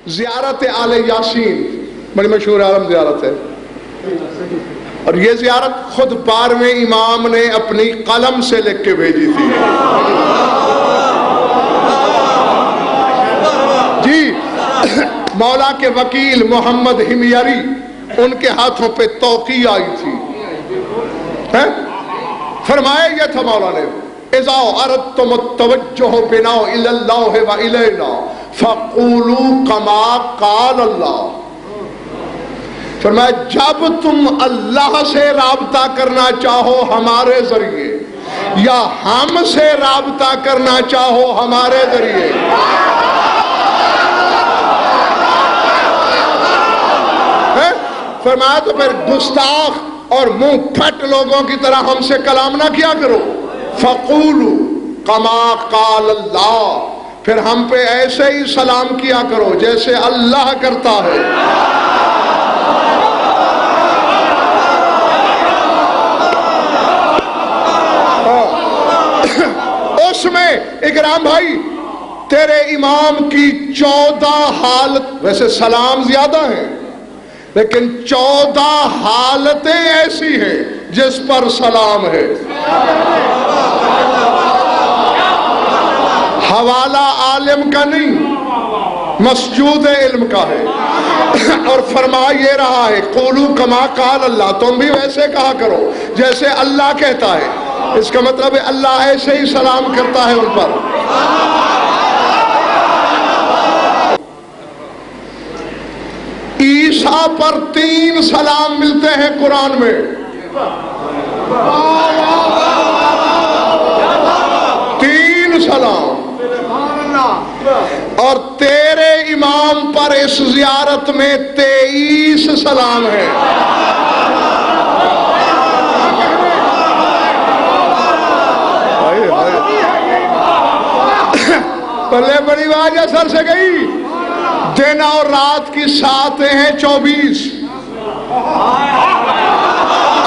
زیارت آل یاسین بڑی مشہور عالم زیارت ہے، اور یہ زیارت خود 12ویں امام نے اپنی قلم سے لکھ کے بھیجی تھی۔ جی مولا کے وکیل محمد حمیری، ان کے ہاتھوں پہ توقیع آئی تھی۔ فرمایا یہ تھا مولا نے، اذا اردتم التوجہ بنا الی اللہ و الینا فقولوا کما قال اللہ۔ فرمایا جب تم اللہ سے رابطہ کرنا چاہو ہمارے ذریعے، یا ہم سے رابطہ کرنا چاہو ہمارے ذریعے، فرمایا تو پھر گستاخ اور منہ پھٹ لوگوں کی طرح ہم سے کلام نہ کیا کرو، فقولوا کما قال اللہ، پھر ہم پہ ایسے ہی سلام کیا کرو جیسے اللہ کرتا ہے۔ اس میں اکرام بھائی تیرے امام کی 14 حالت، ویسے سلام زیادہ ہیں لیکن 14 حالتیں ایسی ہیں جس پر سلام ہے۔ حوالہ عالم کا نہیں، مسجود علم کا ہے، اور فرما یہ رہا ہے قولوا کما قال اللہ، تم بھی ویسے کہا کرو جیسے اللہ کہتا ہے۔ اس کا مطلب ہے اللہ ایسے ہی سلام کرتا ہے ان پر۔ عیسیٰ پر 3 سلام ملتے ہیں قرآن میں، 3 سلام، اور تیرے امام پر اس زیارت میں 23 سلام ہیں۔ پلے بڑی واجہ سر سے گئی، دن اور رات کی ساتیں ہیں 24،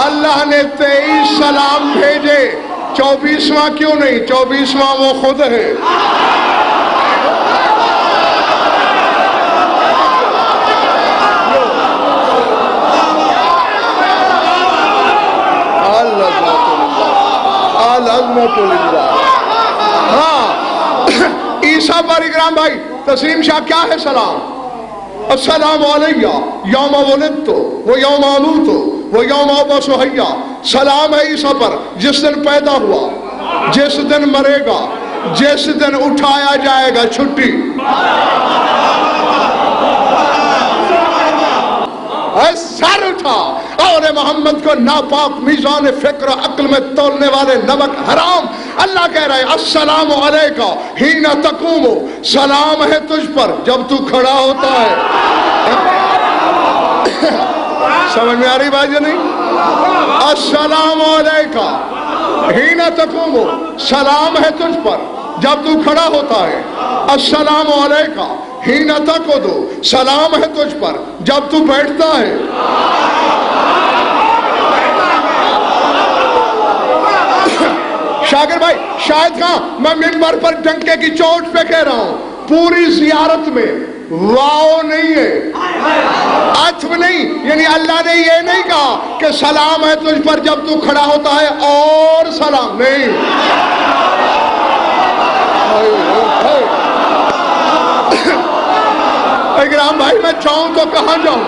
اللہ نے 23 سلام بھیجے، 24واں کیوں نہیں؟ 24واں وہ خود ہے۔ العظمت للہ۔ ہاں عیسیٰ پر اکرام بھائی تسلیم شاہ کیا ہے سلام؟ السلام علیہ یوم ولدت و یوم اموت و یوم ابعث حیا۔ سلام ہے عیسیٰ پر جس دن پیدا ہوا، جس دن مرے گا، جس دن اٹھایا جائے گا، چھٹی۔ سر اٹھا اور محمد کو ناپاک میزان فکر و عقل میں تولنے والے نمک حرام۔ اللہ کہہ رہا ہے السلام علیکہ حین تقوم، سلام ہے تجھ پر جب تو کھڑا ہوتا ہے۔ سمجھ میں آ رہی بات یا نہیں؟ السلام علیکہ حین تقوم، سلام ہے تجھ پر جب تو کھڑا ہوتا ہے۔ السلام علیکہ حین تقعد، سلام ہے تجھ پر جب تو بیٹھتا ہے۔ شاکر بھائی شاید کہاں میں منبر پر ڈنکے کی چوٹ پہ کہہ رہا ہوں، پوری زیارت میں واو نہیں ہے، عطف نہیں، یعنی اللہ نے یہ نہیں کہا کہ سلام ہے تجھ پر جب تو کھڑا ہوتا ہے اور سلام نہیں۔ اکرام بھائی میں چاہوں تو کہاں جاؤں؟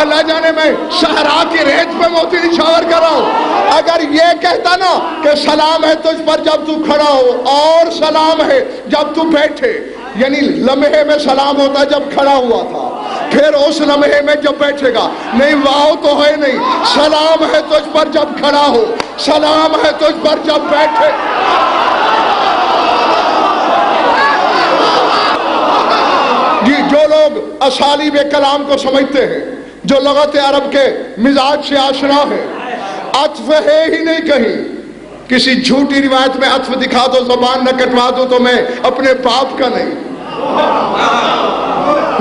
اللہ جانے میں صحرا کی ریت پہ موتی نچھاور کر رہا ہوں۔ اگر یہ کہتا نا کہ سلام ہے تجھ پر جب تو کھڑا ہو اور سلام ہے جب تو بیٹھے، یعنی لمحے میں سلام ہوتا جب کھڑا ہوا تھا، پھر اس لمحے میں جب بیٹھے گا، نہیں واؤ تو ہے نہیں۔ سلام ہے تجھ پر جب کھڑا ہو، سلام ہے تجھ پر جب بیٹھے۔ جی جو لوگ اسالیب کلام کو سمجھتے ہیں، جو لغت عرب کے مزاج سے آشنا ہے، عطف ہے ہی نہیں کہیں، کسی جھوٹی روایت میں عطف دکھا دو، زبان نہ کٹوا دو تو میں اپنے باپ کا نہیں،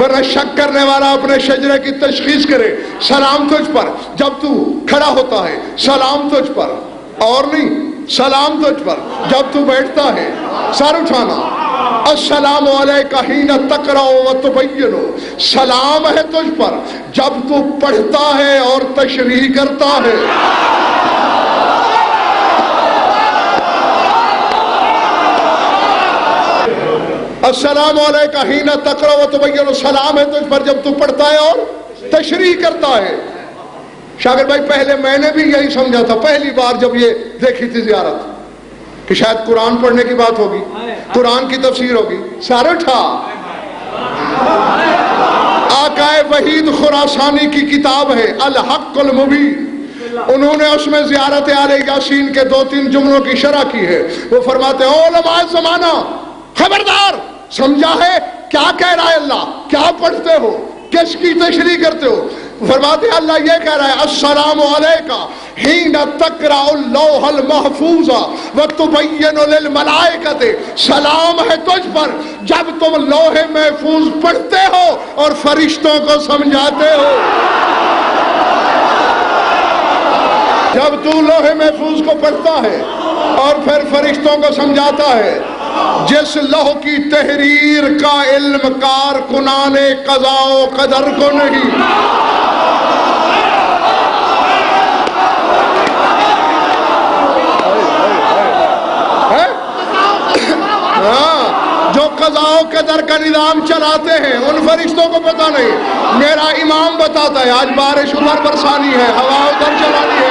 ورنہ شک کرنے والا اپنے شجرے کی تشخیص کرے۔ سلام تجھ پر جب تو کھڑا ہوتا ہے، سلام تجھ پر اور نہیں، سلام تجھ پر جب تو بیٹھتا ہے۔ سر اٹھانا السلام علیکہ حین تقرأ و تبین، سلام ہے تجھ پر جب تو پڑھتا ہے اور تشریح کرتا ہے۔ السلام علیکہ حین تقرأ و تبین، سلام ہے تجھ پر جب تو پڑھتا ہے اور تشریح کرتا ہے۔ شاگرد بھائی پہلے میں نے بھی یہی سمجھا تھا پہلی بار جب یہ دیکھی تھی زیارت کہ شاید قرآن پڑھنے کی بات ہوگی، قرآن کی تفسیر ہوگی۔ سارے اٹھا، آقا وحید خراسانی کی کتاب ہے الحق المبین، انہوں نے اس میں زیارت آل یاسین کے 2-3 جملوں کی شرح کی ہے۔ وہ فرماتے ہیں علماء زمانہ خبردار، سمجھا ہے کیا کہہ رہا ہے اللہ، کیا پڑھتے ہو، کس کی تشریح کرتے ہو؟ فرماتے ہیں اللہ یہ کہہ رہا ہے السلام علیکہ حین تقرأ اللوح المحفوظ وتبین للملائکۃ، سلام ہے تجھ پر جب تم لوح محفوظ پڑھتے ہو اور فرشتوں کو سمجھاتے ہو۔ جب تو لوح محفوظ کو پڑھتا ہے اور پھر فرشتوں کو سمجھاتا ہے، جس لوح کی تحریر کا علم کارکنان قضاء و قدر کو نہیں، جو قضاء و قدر کا نظام چلاتے ہیں ان فرشتوں کو پتہ نہیں۔ میرا امام بتاتا ہے آج بارش ادھر برسانی ہے، ہوا ادھر چلانی ہے،